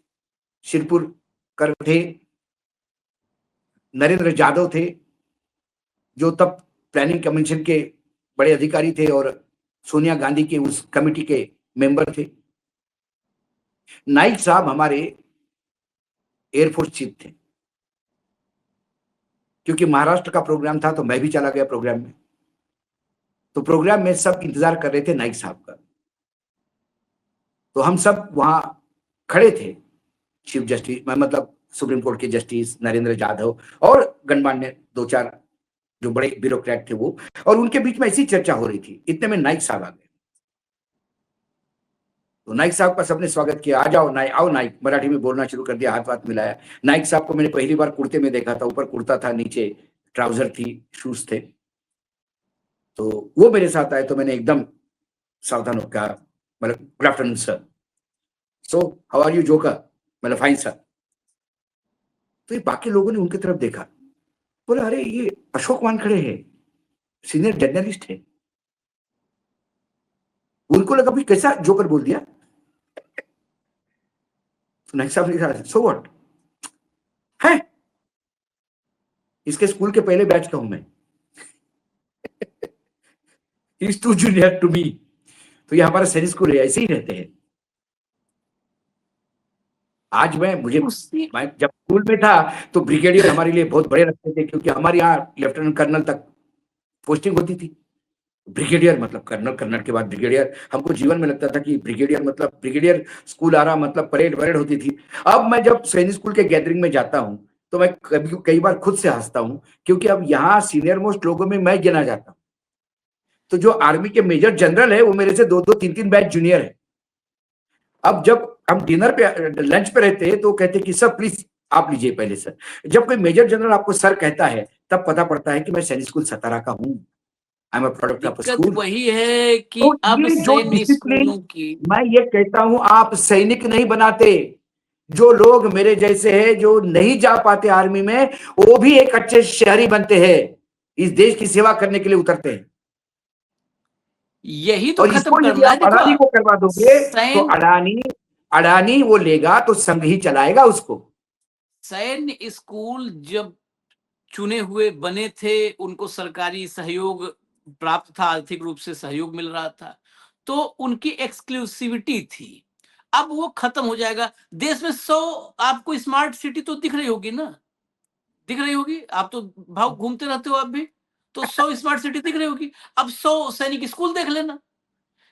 शिरपुरकर थे, नरेंद्र जाधव थे जो तब प्लानिंग कमीशन के बड़े अधिकारी थे, और सोनिया गांधी के उस कमेटी के मेंबर थे। नाइक साहब हमारे एयरफोर्स चीफ थे। क्योंकि महाराष्ट्र का प्रोग्राम था तो मैं भी चला गया प्रोग्राम में। तो प्रोग्राम में सब इंतजार कर रहे थे नाइक साहब का। तो हम सब वहां खड़े थे। चीफ जस्टिस, मतलब सुप्रीम कोर्ट के जस्टिस नरेंद्र जाधव और गणमान्य 2-4 जो बड़े ब्यूरोक्रेट थे वो, और उनके बीच में ऐसी चर्चा हो रही थी। इतने में नाइक साहब आ गए। तो नाइक साहब का सबने स्वागत किया। आ जाओ नाइक, आओ नाइक, मराठी में बोलना शुरू कर दिया, हाथ हाथ मिलाया। नाइक साहब को मैंने पहली बार कुर्ते में देखा था। ऊपर कुर्ता था, नीचे ट्राउजर थी, शूज थे। तो वो मेरे साथ आए तो मैंने एकदम सावधान होकर कहा, मतलब good afternoon sir, so how are you joker, मतलब फाइन सर। तो ये बाकी लोगों ने उनकी तरफ देखा, बोला अरे ये अशोक वानखड़े हैं, सीनियर जर्नलिस्ट है। उनको लगा भी कैसा जोकर बोल दिया। तो नाइक साहब ने कहा सो व्हाट है, इसके स्कूल के पहले बैच का हूं मैं, he is too junior to me. तो ये हमारा सैनिक स्कूल है, ऐसे ही रहते हैं। आज मैं जब स्कूल में था तो ब्रिगेडियर हमारे लिए बहुत बड़े रखते थे, क्योंकि हमारे यहाँ लेफ्टिनेंट कर्नल तक पोस्टिंग होती थी। ब्रिगेडियर मतलब कर्नल, कर्नल के बाद ब्रिगेडियर। हमको जीवन में लगता था कि ब्रिगेडियर मतलब ब्रिगेडियर स्कूल आ रहा, मतलब परेड होती थी। अब मैं जब सैनिक स्कूल के गैदरिंग में जाता हूं तो मैं कई बार खुद से हंसता हूं, क्योंकि अब यहाँ सीनियर मोस्ट लोगों में मैं गिना जाता हूं। तो जो आर्मी के मेजर जनरल है वो मेरे से 2-2, 3-3 बैच जूनियर है। अब जब हम डिनर पे, लंच पे रहते हैं तो कहते कि सर प्लीज आप लीजिए पहले सर। जब कोई मेजर जनरल आपको सर कहता है तब पता पड़ता है कि मैं सैनिक स्कूल सतारा का हूं। I am a product of school. वही है कि तो अब ये जो सैनिक डिसिप्लिन, स्कूलों की, मैं ये कहता हूं आप सैनिक नहीं बनाते। जो लोग मेरे जैसे हैं जो नहीं जा पाते आर्मी में, वो भी एक अच्छे शहरी बनते हैं, इस देश की सेवा करने के लिए उतरते हैं। यही तो और खत्म इसको यदि करना है। आप अडानी को करवा दोगे तो सैन्य अडानी वो लेगा तो संघ ही चलाएगा उसको। सैन्य स्कूल जब चुने हुए बने थे, उनको सरकारी सहयोग प्राप्त था, आर्थिक रूप से सहयोग मिल रहा था, तो उनकी एक्सक्लूसिविटी थी। अब वो खत्म हो जाएगा। देश में 100 आपको स्मार्ट सिटी तो दिख रही होगी ना, दिख रही होगी। आप तो भाव घूमते रहते हो आप भी, तो 100 स्मार्ट सिटी दिख रही होगी। अब 100 सैनिक स्कूल देख लेना,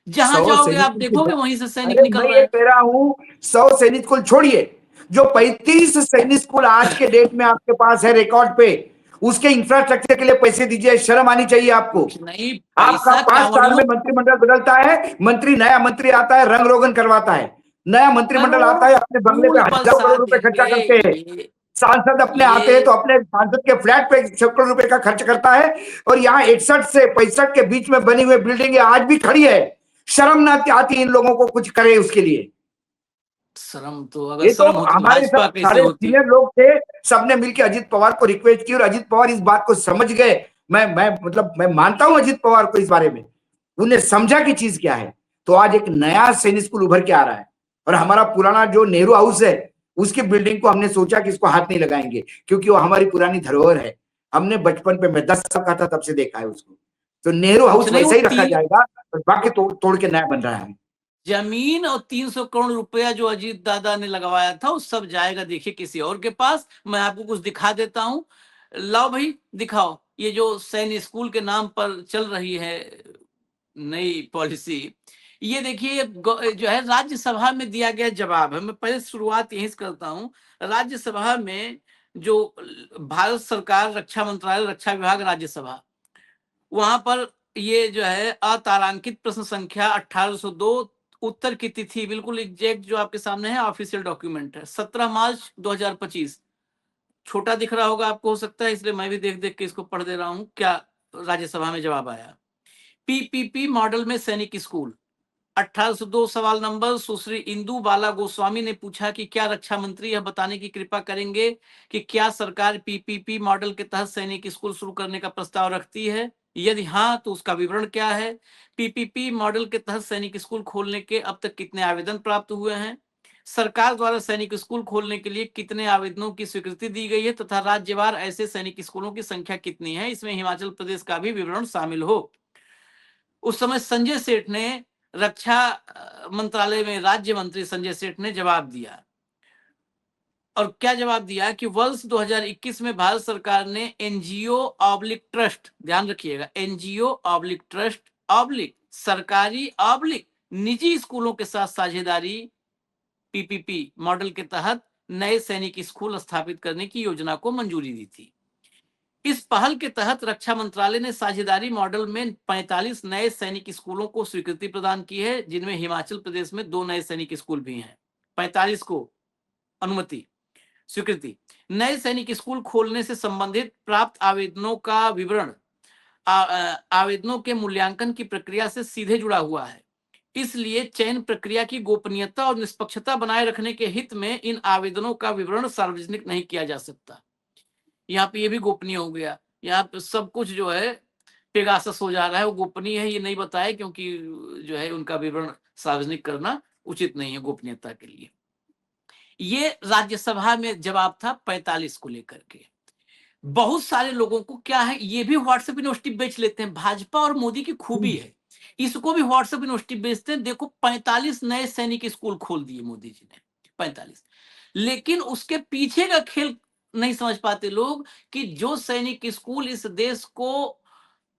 जहां 100 जाओगे सैनिक आप स्कूल देखोगे की वहीं से सैनिक अरे निकल मैं रहा ये है। कह रहा हूँ, 100 सैनिक स्कूल छोड़िए, जो 35 सैनिक स्कूल आज के डेट में आपके पास है रिकॉर्ड पे, उसके इंफ्रास्ट्रक्चर के लिए पैसे दीजिए। शर्म आनी चाहिए आपको। कुछ नहीं, आपका पैसा 5 साल कांवड़ियों। में मंत्रिमंडल बदलता है, नया मंत्री आता है, रंग रोगन करवाता है। नया मंत्रिमंडल आता करोड़ है, अपने बंगले पे स्कूल हजारों बसा करोड़ रुपए खर्चा देंगे। करते हैं। सांसद अपने आते हैं ये तो अपने सांसद के फ्लैट पे सैकड़ों रुपए का खर्च करता है, और यहाँ 61 से 65 के बीच में बनी हुई बिल्डिंग आज भी खड़ी है। शर्म ना आती इन लोगों को कुछ करे उसके लिए। शर्म तो, अगर ये तो शर्म होती तो हमारे सब भाजपा कैसे सारे होती। सीनियर लोग थे, सबने मिलकर अजित पवार को रिक्वेस्ट की और अजित पवार इस बात को समझ गए। मैं मानता हूं अजित पवार को इस बारे में, उन्हें समझा कि चीज क्या है। तो आज एक नया सैनिक स्कूल उभर के आ रहा है, और हमारा पुराना जो नेहरू हाउस है उसकी बिल्डिंग को हमने सोचा कि इसको हाथ नहीं लगाएंगे, क्योंकि वो हमारी पुरानी धरोहर है। हमने बचपन पे, मैं 10 साल का था तब से देखा है उसको। तो नेहरू कुछ हाउस नहीं, वो वैसे ही रखा जाएगा, और बाकी तोड़ के नया बन रहा है। जमीन और 300 करोड़ रुपया जो अजीत दादा ने लगवाया था, वो सब जाएगा देखिए किसी और के पास। मैं आपको कुछ दिखा देता हूं, लाओ भाई दिखाओ। ये जो सैन्य स्कूल के नाम पर चल रही है नई पॉलिसी, ये देखिए जो है राज्यसभा में दिया गया जवाब है। मैं पहले शुरुआत यहीं से करता हूं। राज्यसभा में जो भारत सरकार, रक्षा मंत्रालय, रक्षा विभाग, राज्यसभा, वहां पर ये जो है अतारांकित प्रश्न संख्या 1802, उत्तर की तिथि बिल्कुल एग्जैक्ट जो आपके सामने है, ऑफिशियल डॉक्यूमेंट है, 17 मार्च 2025। छोटा दिख रहा होगा आपको, हो सकता है, इसलिए मैं भी देख देख के इसको पढ़ दे रहा हूं क्या राज्यसभा में जवाब आया। पीपीपी मॉडल में सैनिक स्कूल, 1802 सवाल नंबर। सुश्री इंदु बाला गोस्वामी ने पूछा कि क्या रक्षा मंत्री यह बताने की कृपा करेंगे कि क्या सरकार पीपीपी मॉडल के तहत सैनिक स्कूल शुरू करने का प्रस्ताव रखती है, यदि हाँ तो उसका विवरण क्या है। पीपीपी मॉडल के तहत सैनिक स्कूल खोलने के अब तक कितने आवेदन प्राप्त हुए हैं, सरकार द्वारा सैनिक स्कूल खोलने के लिए कितने आवेदनों की स्वीकृति दी गई है, तथा राज्यवार ऐसे सैनिक स्कूलों की संख्या कितनी है, इसमें हिमाचल प्रदेश का भी विवरण शामिल हो। उस समय संजय सेठ ने, रक्षा मंत्रालय में राज्य मंत्री संजय सेठ ने जवाब दिया। और क्या जवाब दिया कि वर्ष 2021 में भारत सरकार ने एनजीओ ऑब्लिक ट्रस्ट, ध्यान रखिएगा, एनजीओ ऑब्लिक ट्रस्ट ऑब्लिक सरकारी ऑब्लिक निजी स्कूलों के साथ साझेदारी पीपीपी मॉडल के तहत नए सैनिक स्कूल स्थापित करने की योजना को मंजूरी दी थी। इस पहल के तहत रक्षा मंत्रालय ने साझेदारी मॉडल में 45 नए सैनिक स्कूलों को स्वीकृति प्रदान की है, जिनमें हिमाचल प्रदेश में 2 नए सैनिक स्कूल भी हैं। 45 को अनुमति, स्वीकृति। नए सैनिक स्कूल खोलने से संबंधित प्राप्त आवेदनों का विवरण आवेदनों के मूल्यांकन की प्रक्रिया से सीधे जुड़ा हुआ है, इसलिए चयन प्रक्रिया की गोपनीयता और निष्पक्षता बनाए रखने के हित में इन आवेदनों का विवरण सार्वजनिक नहीं किया जा सकता। यहाँ पे ये भी गोपनीय हो गया, यहाँ पे सब कुछ जो है पेगासस हो जा रहा है, वो गोपनीय है, ये नहीं बताया, क्योंकि जो है उनका विवरण सार्वजनिक करना उचित नहीं है गोपनीयता के लिए। ये राज्यसभा में जवाब था 45 को लेकर के। बहुत सारे लोगों को क्या है, ये भी व्हाट्सएप यूनिवर्सिटी बेच लेते हैं। भाजपा और मोदी की खूबी है, इसको भी व्हाट्सएप यूनिवर्सिटी बेचते हैं। देखो 45 नए सैनिक स्कूल खोल दिए मोदी जी ने, 45। लेकिन उसके पीछे का खेल नहीं समझ पाते लोग, कि जो सैनिक स्कूल इस देश को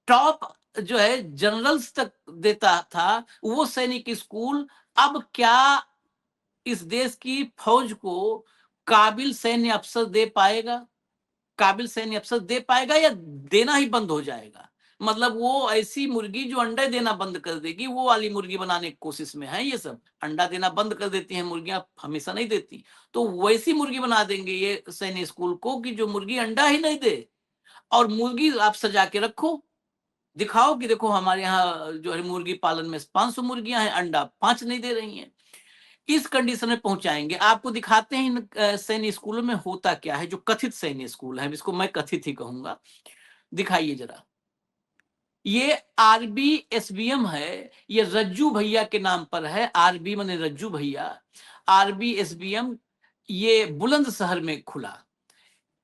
टॉप जो है जनरल्स तक देता था, वो सैनिक स्कूल अब क्या इस देश की फौज को काबिल सैन्य अफसर दे पाएगा, काबिल सैन्य अफसर दे पाएगा, या देना ही बंद हो जाएगा। मतलब वो ऐसी मुर्गी जो अंडे देना बंद कर देगी, वो वाली मुर्गी बनाने की कोशिश में है ये सब। अंडा देना बंद कर देती हैं मुर्गियां, हमेशा नहीं देती, तो वैसी मुर्गी बना देंगे ये सैन्य स्कूल को कि जो मुर्गी अंडा ही नहीं दे। और मुर्गी आप सजा के रखो, दिखाओ कि देखो हमारे यहाँ जो है मुर्गी पालन में 500 मुर्गियां हैं, अंडा 5 नहीं दे रही हैं। इस कंडीशन में पहुंचाएंगे। आपको दिखाते हैं इन सैन्य स्कूलों में होता क्या है, जो कथित सैन्य स्कूल है, इसको मैं कथित ही कहूंगा। दिखाइए जरा, ये आरबी एसबीएम है, ये रज्जू भैया के नाम पर है। आरबी माने रज्जू भैया, आरबी एसबीएम ये बुलंदशहर में खुला।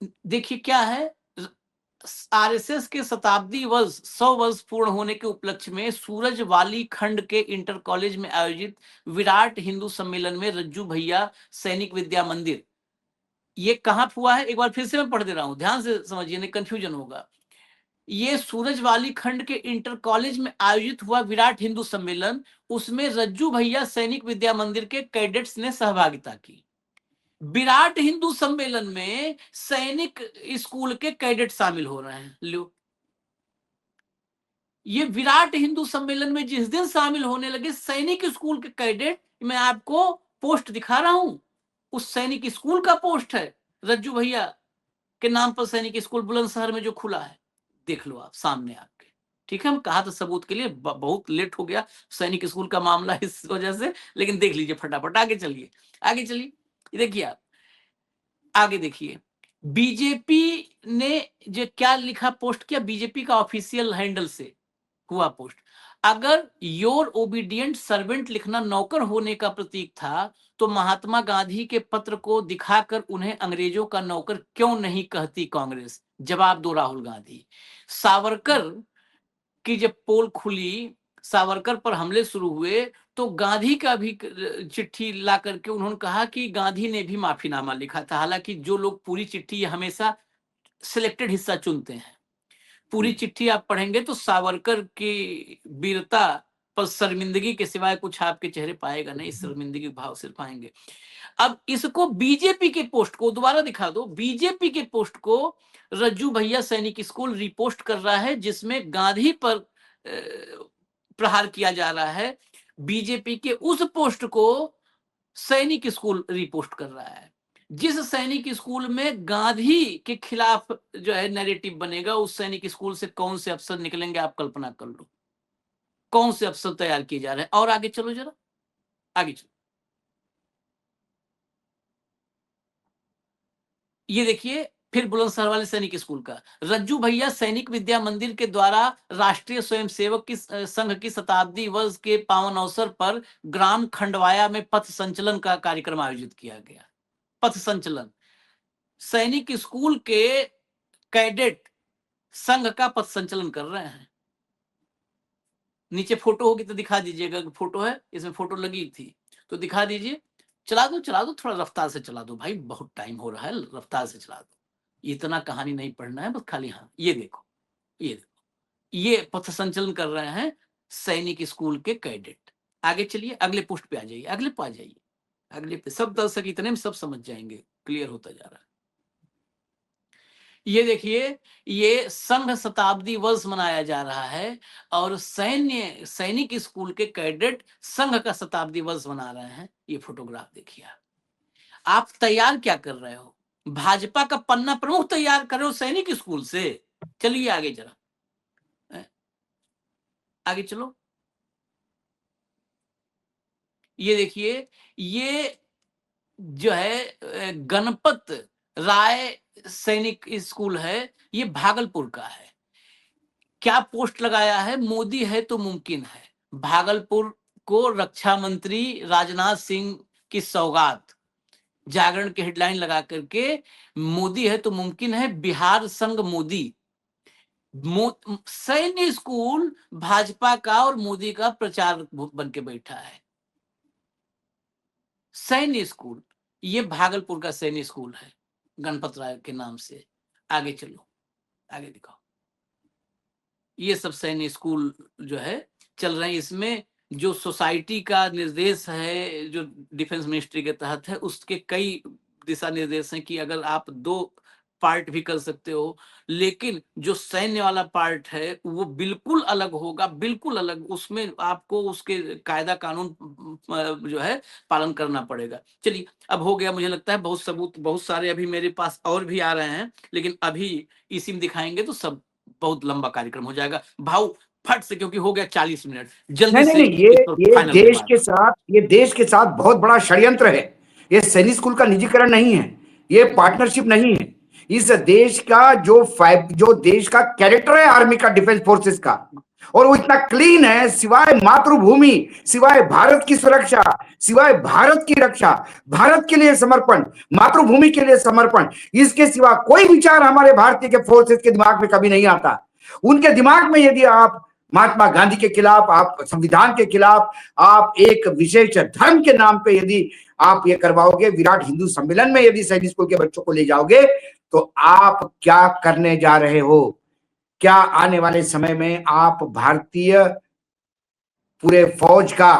देखिए क्या है, आरएसएस के शताब्दी वर्ष 100 वर्ष पूर्ण होने के उपलक्ष्य में सूरजवाली खंड के इंटर कॉलेज में आयोजित विराट हिंदू सम्मेलन में रज्जू भैया सैनिक विद्या मंदिर, ये कहां हुआ है, एक बार फिर से मैं पढ़ दे रहा हूं, ध्यान से समझिए, नहीं कंफ्यूजन होगा। ये सूरजवाली खंड के इंटर कॉलेज में आयोजित हुआ विराट हिंदू सम्मेलन, उसमें रज्जू भैया सैनिक विद्या मंदिर के कैडेट्स ने सहभागिता की। विराट हिंदू सम्मेलन में सैनिक स्कूल के कैडेट शामिल हो रहे हैं। लो, ये विराट हिंदू सम्मेलन में जिस दिन शामिल होने लगे सैनिक स्कूल के कैडेट, मैं आपको पोस्ट दिखा रहा हूं, उस सैनिक स्कूल का पोस्ट है, रज्जू भैया के नाम पर सैनिक स्कूल बुलंदशहर में जो खुला है, देख लो आप सामने आपके। ठीक है, हम कहा था सबूत के लिए, बहुत लेट हो गया सैनिक स्कूल का मामला इस वजह से, लेकिन देख लीजिए फटाफट, आगे चलिए, आगे चलिए, देखिए आप आगे देखिए। बीजेपी ने जो क्या लिखा, पोस्ट किया, बीजेपी का ऑफिशियल हैंडल से हुआ पोस्ट, अगर योर ओबीडियंट सर्वेंट लिखना नौकर होने का प्रतीक था, तो महात्मा गांधी के पत्र को दिखाकर उन्हें अंग्रेजों का नौकर क्यों नहीं कहती कांग्रेस? जवाब दो राहुल गांधी। सावरकर की जब पोल खुली, सावरकर पर हमले शुरू हुए, तो गांधी का भी चिट्ठी ला करके उन्होंने कहा कि गांधी ने भी माफीनामा लिखा था। हालांकि जो लोग पूरी चिट्ठी हमेशा सिलेक्टेड हिस्सा चुनते हैं, पूरी चिट्ठी आप पढ़ेंगे तो सावरकर की वीरता पर शर्मिंदगी के सिवाय कुछ आपके चेहरे पाएगा नहीं, शर्मिंदगी भाव सिर्फ पाएंगे। अब इसको बीजेपी के पोस्ट को दोबारा दिखा दो, बीजेपी के पोस्ट को रज्जू भैया सैनिक स्कूल रिपोस्ट कर रहा है, जिसमें गांधी पर प्रहार किया जा रहा है। बीजेपी के उस पोस्ट को सैनिक स्कूल रिपोस्ट कर रहा है। जिस सैनिक स्कूल में गांधी के खिलाफ जो है नैरेटिव बनेगा, उस सैनिक स्कूल से कौन से अफसर निकलेंगे आप कल्पना कर लो, कौन से अफसर तैयार किए जा रहे हैं। और आगे चलो, जरा आगे चलो, ये देखिए फिर बुलंदशहर वाले सैनिक स्कूल का, रज्जू भैया सैनिक विद्या मंदिर के द्वारा राष्ट्रीय स्वयंसेवक की संघ की शताब्दी वर्ष के पावन अवसर पर ग्राम खंडवाया में पथ संचलन का कार्यक्रम आयोजित किया गया। पथ संचलन, सैनिक स्कूल के कैडेट संघ का पथ संचलन कर रहे हैं। नीचे फोटो होगी तो दिखा दीजिएगा, फोटो है इसमें, फोटो लगी थी तो दिखा दीजिए। चला दो थोड़ा रफ्तार से चला दो भाई, बहुत टाइम हो रहा है, रफ्तार से चला दो, इतना कहानी नहीं पढ़ना है बस खाली। हाँ ये देखो, ये देखो, ये पथ संचलन कर रहे हैं सैनिक स्कूल के कैडेट। आगे चलिए, अगले पोस्ट पे आ जाइए, अगले पे आ जाइए, अगले पे। सब दर्शक इतने में सब समझ जाएंगे, क्लियर होता जा रहा है। ये देखिए, ये संघ शताब्दी वर्ष मनाया जा रहा है और सैनिक स्कूल के कैडेट संघ का शताब्दी वर्ष मना रहे हैं। ये फोटोग्राफ देखिए, आप तैयार क्या कर रहे हो? भाजपा का पन्ना प्रमुख तैयार कर रहे हो सैनिक स्कूल से। चलिए आगे, जरा आगे चलो। ये देखिए, ये जो है गणपत राय सैनिक स्कूल है, ये भागलपुर का है। क्या पोस्ट लगाया है? मोदी है तो मुमकिन है, भागलपुर को रक्षा मंत्री राजनाथ सिंह की सौगात। जागरण के हेडलाइन लगा करके, मोदी है तो मुमकिन है, बिहार संग मोदी। सैन्य स्कूल भाजपा का और मोदी का प्रचार बन के बैठा है। सैन्य स्कूल, ये भागलपुर का सैन्य स्कूल है, गणपत राय के नाम से। आगे चलो, आगे दिखाओ। ये सब सैन्य स्कूल जो है चल रहे हैं। इसमें जो सोसाइटी का निर्देश है, जो डिफेंस मिनिस्ट्री के तहत है, उसके कई दिशा निर्देश हैं कि अगर आप 2 पार्ट भी कर सकते हो, लेकिन जो सैन्य वाला पार्ट है वो बिल्कुल अलग होगा, बिल्कुल अलग। उसमें आपको उसके कायदा कानून जो है पालन करना पड़ेगा। चलिए, अब हो गया, मुझे लगता है बहुत सबूत, बहुत सारे अभी मेरे पास और भी आ रहे हैं, लेकिन अभी इसी में दिखाएंगे तो सब बहुत लंबा कार्यक्रम हो जाएगा। भाव फट से, क्योंकि हो गया 40 मिनट, जल्दी से। नहीं, ये देश के साथ बहुत बड़ा षड्यंत्र है। ये सैनिक स्कूल का निजीकरण नहीं है, ये पार्टनरशिप नहीं है। इस देश का जो देश का कैरेक्टर है आर्मी का, डिफेंस फोर्सेस का, और वो इतना क्लीन है, सिवाय मातृभूमि, सिवाय भारत की सुरक्षा, सिवाय भारत की रक्षा, भारत के लिए समर्पण, मातृभूमि के लिए समर्पण, इसके सिवा कोई विचार हमारे भारतीय के फोर्सेस के दिमाग में कभी नहीं आता। उनके दिमाग में यदि आप महात्मा गांधी के खिलाफ, आप संविधान के खिलाफ, आप एक विशेष धर्म के नाम पे यदि आप ये करवाओगे, विराट हिंदू सम्मेलन में यदि सैनिक स्कूल के बच्चों को ले जाओगे, तो आप क्या करने जा रहे हो? क्या आने वाले समय में आप भारतीय पूरे फौज का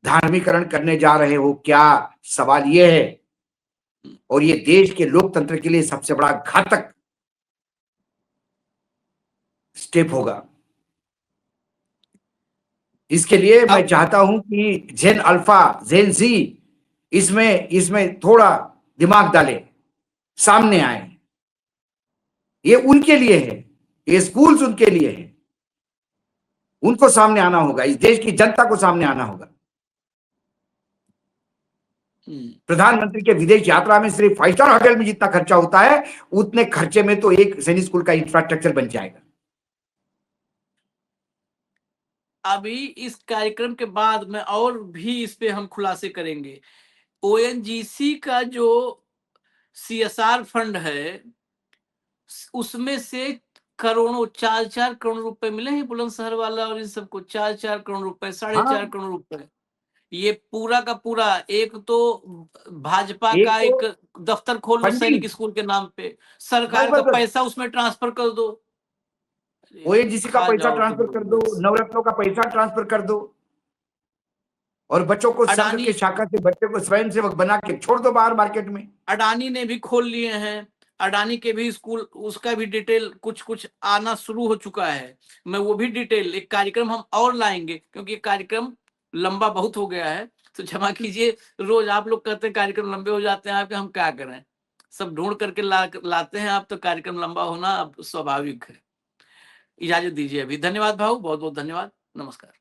धार्मिकरण करने जा रहे हो? क्या सवाल ये है। और ये देश के लोकतंत्र के लिए सबसे बड़ा घातक स्टेप होगा। इसके लिए मैं चाहता हूं कि जेन अल्फा, जेन जी इसमें थोड़ा दिमाग डाले, सामने आए। ये उनके लिए है, ये स्कूल्स उनके लिए है, उनको सामने आना होगा, इस देश की जनता को सामने आना होगा। प्रधानमंत्री के विदेश यात्रा में सिर्फ 5 स्टार होटल में जितना खर्चा होता है, उतने खर्चे में तो एक सैनिक स्कूल का इंफ्रास्ट्रक्चर बन जाएगा। अभी इस कार्यक्रम के बाद में और भी इस पे हम खुलासे करेंगे। ओएनजीसी का जो सीएसआर फंड है, उसमें से करोड़ों, 4-4 करोड़ रुपए मिले हैं बुलंदशहर वाला और इन सबको, 4-4 करोड़ रुपए, 4.5 करोड़ रुपए। ये पूरा का पूरा एक तो भाजपा का एक दफ्तर खोल लो सैनिक स्कूल के नाम पे, सरकार का पैसा उसमें ट्रांसफर कर दो, ओएनजीसी का पैसा ट्रांसफर कर दो, नवरत्नों का पैसा ट्रांसफर कर दो, और बच्चों को संघ के शाखा से बच्चे को स्वयं सेवक बना के छोड़ दो बाहर मार्केट में। अडानी ने भी खोल लिए हैं, अडानी के भी स्कूल, उसका भी डिटेल कुछ कुछ आना शुरू हो चुका है। मैं वो भी डिटेल, एक कार्यक्रम हम और लाएंगे, क्योंकि कार्यक्रम लंबा बहुत हो गया है, तो क्षमा कीजिए। रोज आप लोग कहते हैं कार्यक्रम लंबे हो जाते हैं आपके, हम क्या करें, सब ढूंढ करके लाते हैं आप, तो कार्यक्रम लंबा होना अब स्वाभाविक है। इजाजत दीजिए अभी। धन्यवाद भाऊ, बहुत बहुत धन्यवाद, नमस्कार।